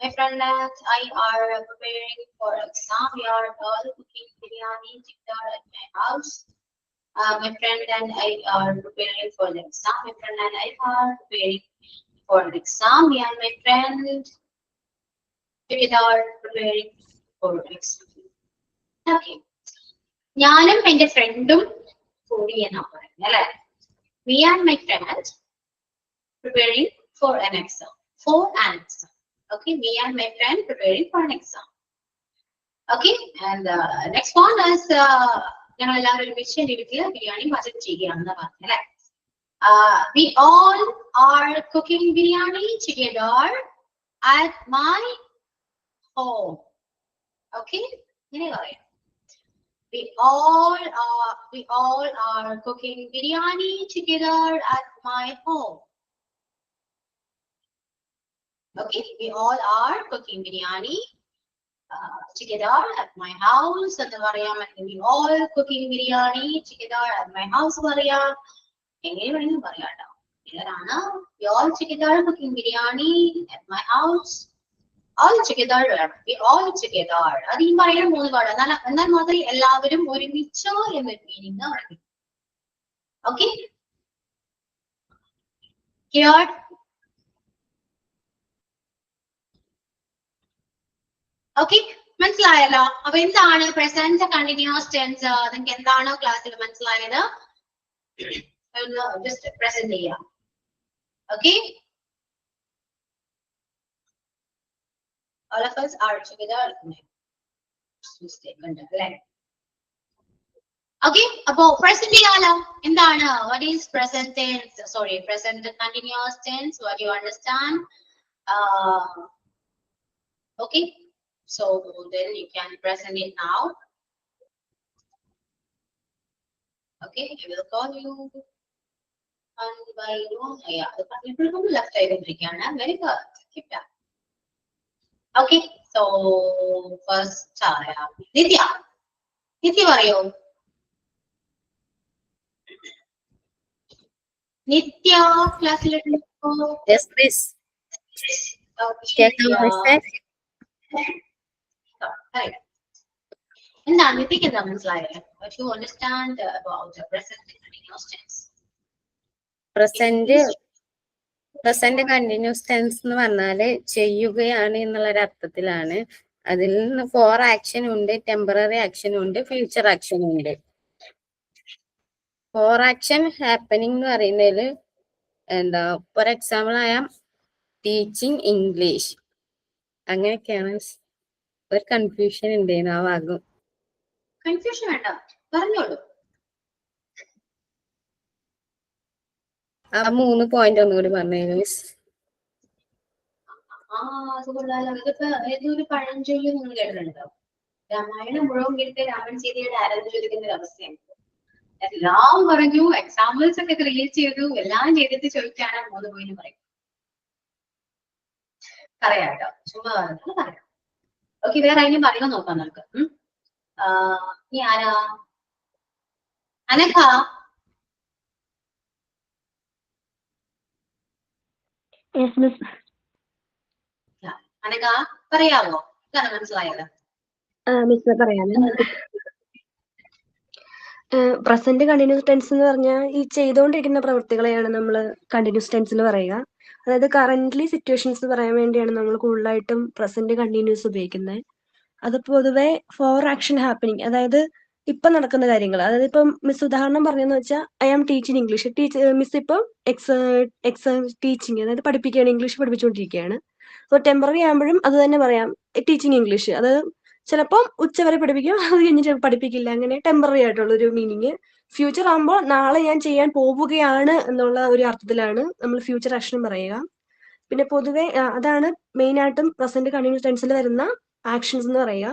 A: My friend and I are preparing for exam. We are all cooking biryani together at my house. My friend and I are preparing for the exam. My friend and I are preparing for the exam. Me and my friend together preparing for the exam. Okay. ഞാനും എന്റെ ഫ്രണ്ടും കൂടി എന്നാ പറയുന്നത് അല്ലെ. Me and my friend preparing for an exam. For an exam. Okay, me and my friend preparing for an exam. Okay, and next one is ഞങ്ങൾ എല്ലാവരും ഒരുമിച്ച് എന്റെ വീട്ടില് ബിരിയാണി പാചകം ചെയ്യുകയാണെന്ന് പറഞ്ഞു അല്ലെ. We all are cooking biryani together at my home. Okay, ഇങ്ങനെ പറയാം. We all are cooking biryani together at my home. Okay, we all are cooking biryani together at my house. And we all cooking biryani together at my house. We all together cooking biryani at my house. All together, we all together. അത് ഈ പറയുന്ന മൂന്ന് പാട് എന്നാൽ മാത്രമേ എല്ലാവരും ഒരുമിച്ചോ എന്നൊരു meaning പറയും. Okay, clear? ഓക്കെ, മനസ്സിലായല്ലോ. അപ്പൊ എന്താണ് പ്രസന്റ് കണ്ടിന്യൂസ് ടെൻസ്? നിങ്ങൾക്ക് എന്താണോ ക്ലാസ്സിൽ മനസ്സിലായത് ജസ്റ്റ് പ്രസന്റ് ചെയ്യാം. Okay, all of us are together. Okay, അപ്പോ present ചെയ്യാലോ. എന്താണ്? What is present tense? Sorry, present continuous tense. What do you understand? Okay, so then you can present it now. Okay, I will call you. And by yeah, the people left side very good. Keep that. Okay, so first Nitya. Nitya പറയോ? Nitya ക്ലാസ്സിലേക്ക്.
B: Yes, please.
A: എന്താണ് നിത്യക്ക് എന്താ മനസ്സിലായത്? What you understand about the present continuous tense?
B: Present continuous tense എന്ന് പറഞ്ഞാല് ചെയ്യുകയാണ് എന്നുള്ളൊരു അർത്ഥത്തിലാണ്. അതിൽ നിന്ന് ഫോർ ആക്ഷൻ ഉണ്ട്, ടെമ്പററി ആക്ഷനും ഉണ്ട്, ഫ്യൂച്ചർ ആക്ഷനും ഉണ്ട്. ഫോർ ആക്ഷൻ ഹാപ്പനിങ് എന്ന് പറയുന്നതില് എന്താ, ഫോർ എക്സാമ്പിൾ ആയ ടീച്ചിങ് ഇംഗ്ലീഷ്, അങ്ങനെയൊക്കെയാണ്. ഒരു കൺഫ്യൂഷൻ ഉണ്ടായിരുന്നു ആ ഭാഗം.
A: കൺഫ്യൂഷൻ വേണ്ട, പറഞ്ഞോളൂ.
B: ആ 3 പോയിന്റ് ഒന്നുകൂടി പറഞ്ഞു മിസ്.
A: ഇതിപ്പോ ഏതൊരു പഴഞ്ചൊല്ലി നിങ്ങൾ കേട്ടിട്ടുണ്ടോ? രാമായണം മുഴുവൻ കേട്ട് രാമൻ സീതയുടെ ആരാധന ചോദിക്കുന്ന ഒരു അവസ്ഥയാണ്. എല്ലാം പറഞ്ഞു, എക്സാമ്പിൾസ് ഒക്കെ ക്രിയേറ്റ് ചെയ്തു, എല്ലാം ചെയ്തിട്ട് ചോദിക്കാണ് 3 പോയിന്റ് പറയും. പറയാട്ടോ, ചുമ്മാ പറയാം. ഓക്കെ, വേറെ ആരെങ്കിലും പറയുമോ നോക്കാം നമുക്ക്. നീ ആരാ? അനഘ. അനഘ പറയാവോ? ഇതാണ് മനസ്സിലായത്.
D: പ്രസന്റ് കണ്ടിന്യൂസ് ടെൻസ് എന്ന് പറഞ്ഞാൽ ഈ ചെയ്തുകൊണ്ടിരിക്കുന്ന പ്രവൃത്തികളെയാണ് നമ്മൾ കണ്ടിന്യൂസ് ടെൻസിൽ പറയുക. അതായത് കറന്റ്ലി സിറ്റുവേഷൻസ് പറയാൻ വേണ്ടിയാണ് നമ്മൾ കൂടുതലായിട്ടും പ്രസന്റ് കണ്ടിന്യൂസ് ഉപയോഗിക്കുന്നത്. അത് പൊതുവെ ഫോർ ആക്ഷൻ ഹാപ്പനിങ്, അതായത് ഇപ്പൊ നടക്കുന്ന കാര്യങ്ങൾ. അതായത് ഇപ്പം മിസ് ഉദാഹരണം പറഞ്ഞെന്ന് വെച്ചാൽ I am teaching English. Miss ഇപ്പം ടീച്ചിങ്, അതായത് പഠിപ്പിക്കുകയാണ്, ഇംഗ്ലീഷ് പഠിപ്പിച്ചുകൊണ്ടിരിക്കുകയാണ്. അപ്പോൾ ടെമ്പററി ആകുമ്പോഴും അത് തന്നെ പറയാം, ടീച്ചിങ് ഇംഗ്ലീഷ്. അത് ചിലപ്പം ഉച്ചവരെ പഠിപ്പിക്കും, അത് കഴിഞ്ഞിട്ട് പഠിപ്പിക്കില്ല, അങ്ങനെ ടെമ്പററി ആയിട്ടുള്ള ഒരു മീനിങ്. ഫ്യൂച്ചർ ആകുമ്പോൾ നാളെ ഞാൻ ചെയ്യാൻ പോവുകയാണ് എന്നുള്ള ഒരു അർത്ഥത്തിലാണ് നമ്മൾ ഫ്യൂച്ചർ ആക്ഷൻ പറയുക. പിന്നെ പൊതുവെ അതാണ് മെയിൻ ആയിട്ടും പ്രസന്റ് കണ്ടിന്യൂസ് ടെൻസിൽ വരുന്ന ആക്ഷൻസ് എന്ന് പറയുക.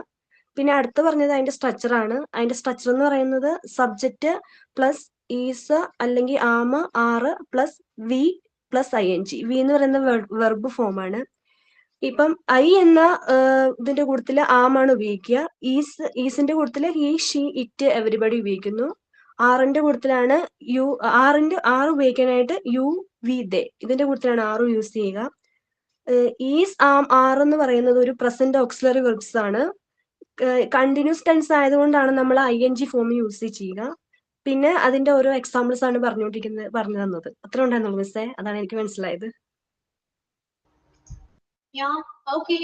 D: പിന്നെ അടുത്ത് പറഞ്ഞത് അതിന്റെ സ്ട്രക്ചർ ആണ്. അതിന്റെ സ്ട്രക്ചർ എന്ന് പറയുന്നത് സബ്ജക്റ്റ് പ്ലസ് ഈസ് അല്ലെങ്കിൽ am, are plus V plus ING. V എന്ന് പറയുന്ന വെർബ് ഫോം ആണ്. ഇപ്പം ഐ എന്ന ഇതിന്റെ കൂട്ടത്തില് ആമാണ് ഉപയോഗിക്കുക. ഈസിന്റെ കൂട്ടത്തില് ഹി, ഷീ, ഇറ്റ്, എവരിബഡി ഉപയോഗിക്കുന്നു. ആറിന്റെ കൂട്ടത്തിലാണ് ആറ് ഉപയോഗിക്കാനായിട്ട് യു വി ദേ ഇതിന്റെ കൂട്ടത്തിലാണ് ആറ് യൂസ് ചെയ്യുക. ഈസ് ആം ആർ എന്ന് പറയുന്നത് ഒരു പ്രസന്റ് ഓക്സിലറി വെർബ്സ് ആണ്. കണ്ടിന്യൂസ് ടെൻസ് ആയതുകൊണ്ടാണ് നമ്മൾ ING ഫോം യൂസ് ചെയ്യുക. പിന്നെ അതിന്റെ ഓരോ എക്സാമ്പിൾസ് ആണ് പറഞ്ഞു തന്നത്. അത്ര ഉണ്ടായിരുന്നുള്ളൂ മിസ്സേ, അതാണ് എനിക്ക് മനസ്സിലായത്.
A: Yeah, okay,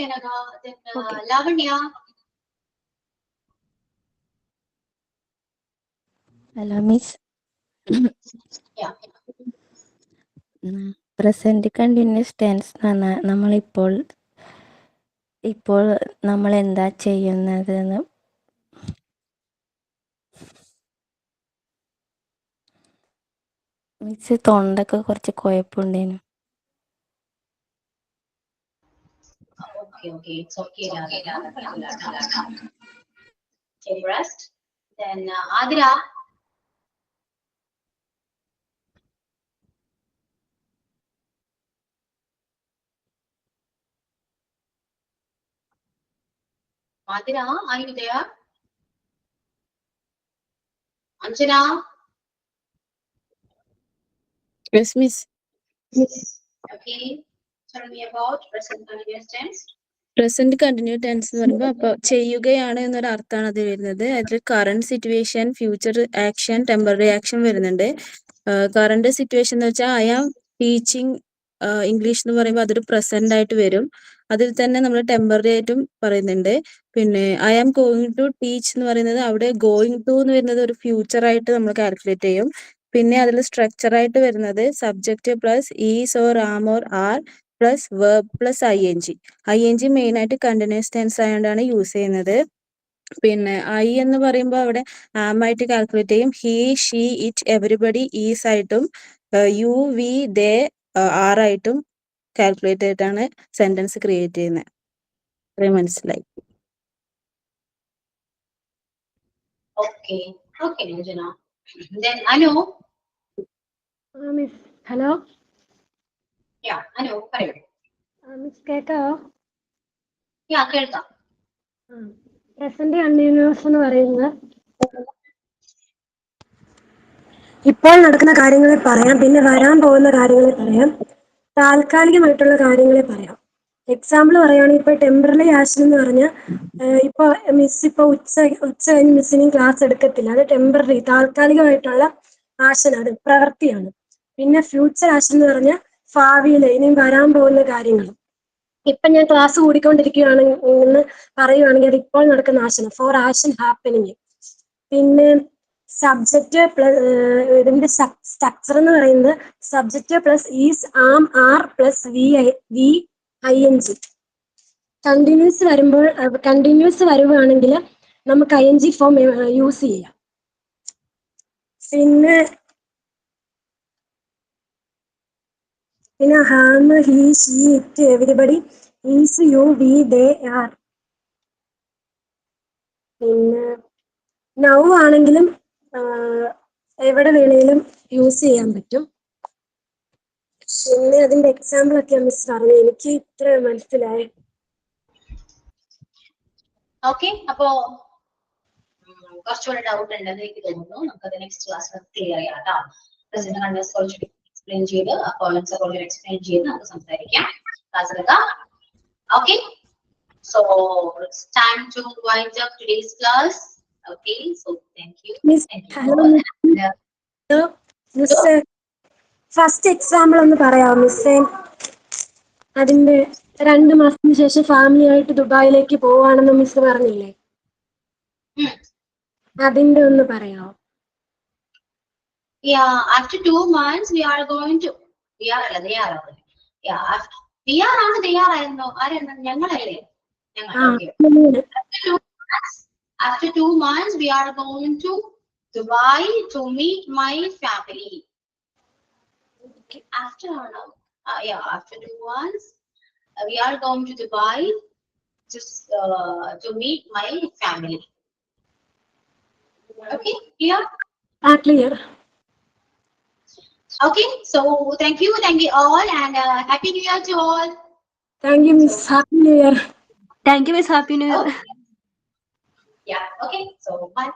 A: Anagha. Then
D: Okay.
A: Lavanya.
B: Hello miss.
A: Yeah.
B: Present continuous tense എന്ന് പറഞ്ഞാൽ ഇപ്പോൾ നമ്മൾ എന്താ ചെയ്യുന്നത് എന്ന് മിസ് തൊണ്ടൊക്കെ കുറച്ച് കുഴപ്പമുണ്ടേനു.
A: Okay, it's okay, Lavanya. Take rest. Then Adira. Adira, are you there? Anjana.
B: Yes, miss.
A: Okay. Tell me about present continuous tense.
E: Present continue tense എന്ന് പറയുമ്പോൾ അപ്പൊ ചെയ്യുകയാണ് എന്നൊരു അർത്ഥമാണ് അത് വരുന്നത്. അതിൽ current situation, future action, temporary action വരുന്നുണ്ട്. കറണ്ട് സിറ്റുവേഷൻ എന്ന് വെച്ചാൽ ഐ ആം ടീച്ചിങ് ഇംഗ്ലീഷ് എന്ന് പറയുമ്പോൾ അതൊരു പ്രസന്റ് ആയിട്ട് വരും. അതിൽ തന്നെ നമ്മൾ ടെമ്പററി ആയിട്ടും പറയുന്നുണ്ട്. പിന്നെ I am going to teach എന്ന് പറയുന്നത് അവിടെ ഗോയിങ് ടു എന്ന് വരുന്നത് ഒരു ഫ്യൂച്ചർ ആയിട്ട് നമ്മൾ കാൽക്കുലേറ്റ് ചെയ്യും. പിന്നെ അതിൽ സ്ട്രക്ചർ ആയിട്ട് വരുന്നത് subject plus is or am or are plus verb plus ING main ആയിട്ട് കണ്ടിന്യൂസ് ടെൻസ് ആയതുകൊണ്ടാണ് യൂസ് ചെയ്യുന്നത്. പിന്നെ ഐ എന്ന് പറയുമ്പോൾ അവിടെ ആം ആയിട്ട് കാൽക്കുലേറ്റ് ചെയ്യും. He, she, it, everybody is ആയിട്ടും യു, വി, ദേ, ആർ ആയിട്ടും കാൽക്കുലേറ്റ് ചെയ്തിട്ടാണ് സെന്റൻസ് ക്രിയേറ്റ് ചെയ്യുന്നത്. അത്രയും മനസ്സിലായി.
A: Okay, Anjana. Then Anu.
F: Miss hello
A: Yeah, Anu, correct.
F: Miss കേക്കാവോ?
A: Yeah, കേൾക്കാം.
F: പ്രസന്റ് കണ്ടിന്യൂസ് എന്ന് പറയുന്നത് ഇപ്പോൾ നടക്കുന്ന കാര്യങ്ങളെ പറയാം, പിന്നെ വരാൻ പോകുന്ന കാര്യങ്ങളെ പറയാം, താൽക്കാലികമായിട്ടുള്ള കാര്യങ്ങളെ പറയാം. എക്സാമ്പിൾ പറയുകയാണെങ്കിൽ ഇപ്പൊ ടെമ്പററി ആക്ഷൻ എന്ന് പറഞ്ഞാൽ ഇപ്പൊ മിസ് ഇപ്പൊ ഉച്ച കഴിഞ്ഞ് മിസ്സിന് ക്ലാസ് എടുക്കത്തില്ല, അത് ടെമ്പററി താൽക്കാലികമായിട്ടുള്ള ആക്ഷനാണ്, പ്രവൃത്തിയാണ്. പിന്നെ ഫ്യൂച്ചർ ആക്ഷൻ എന്ന് പറഞ്ഞാൽ ഭാവിയിലെ ഇനിയും വരാൻ പോകുന്ന കാര്യങ്ങൾ. ഇപ്പൊ ഞാൻ ക്ലാസ് കൂടിക്കൊണ്ടിരിക്കുകയാണെങ്കിൽ എന്ന് പറയുകയാണെങ്കിൽ അത് ഇപ്പോൾ നടക്കുന്ന ആക്ഷൻ, ഫോർ ആക്ഷൻ ഹാപ്പനിങ്. പിന്നെ സബ്ജക്റ്റ് പ്ലസ് ഇതിന്റെ സ്ട്രക്ചർ എന്ന് പറയുന്നത് subject plus is am are plus ING. Continuous വരുവാണെങ്കിൽ നമുക്ക് ING ഫോം യൂസ് ചെയ്യാം. പിന്നെ am, he, she, it, everybody, is, you, we, they, are. പിന്നെ നൗ ആണെങ്കിലും എവിടെ വേണേലും യൂസ് ചെയ്യാൻ പറ്റും. പിന്നെ അതിന്റെ എക്സാമ്പിൾ ഒക്കെ മിസ് പറഞ്ഞു, എനിക്ക് ഇത്ര മനസ്സിലായി.
A: ഓക്കെ, അപ്പോ കുറച്ചുകൂടെ ഡൗട്ട് ഉണ്ടെന്ന് എനിക്ക് തോന്നുന്നു. നമുക്കത് നെക്സ്റ്റ് ക്ലാസ്സിൽ ക്ലിയർ ചെയ്യാം കേട്ടോ. പ്രസന്റ് കണ്ടിന്യൂസ് കുറച്ചുകൂടി എക്സ്പ്ലെയിൻ ചെയ്ത് പോയിന്റ്സ് കുറച്ചുകൂടി എക്സ്പ്ലെയിൻ ചെയ്ത് നമുക്ക് സംസാരിക്കാം ക്ലാസ് എടുക്കാം. Okay, so it's time to wind up today's class. Okay, so thank you.
F: Miss first example ഒന്ന് പറയാമോ മിസ്സേ? അതിന്റെ 2 മാസത്തിന് ശേഷം ഫാമിലി ആയിട്ട് ദുബായിലേക്ക് പോവാണെന്ന് മിസ് പറഞ്ഞില്ലേ, അതിന്റെ ഒന്ന് പറയാമോ?
A: Yeah, after 2 months we are going to they are ആയിരുന്നു ആരായിരുന്നു? ഞങ്ങളല്ലേ? After 2 months we are going to Dubai to meet my family. After 2 months we are going to Dubai to meet my family. Okay, clear?
F: Clear.
A: Okay, so thank you all, and happy new year to all.
F: Thank you miss, happy new year.
D: Thank you miss, happy new year.
A: Yeah, okay, so bye.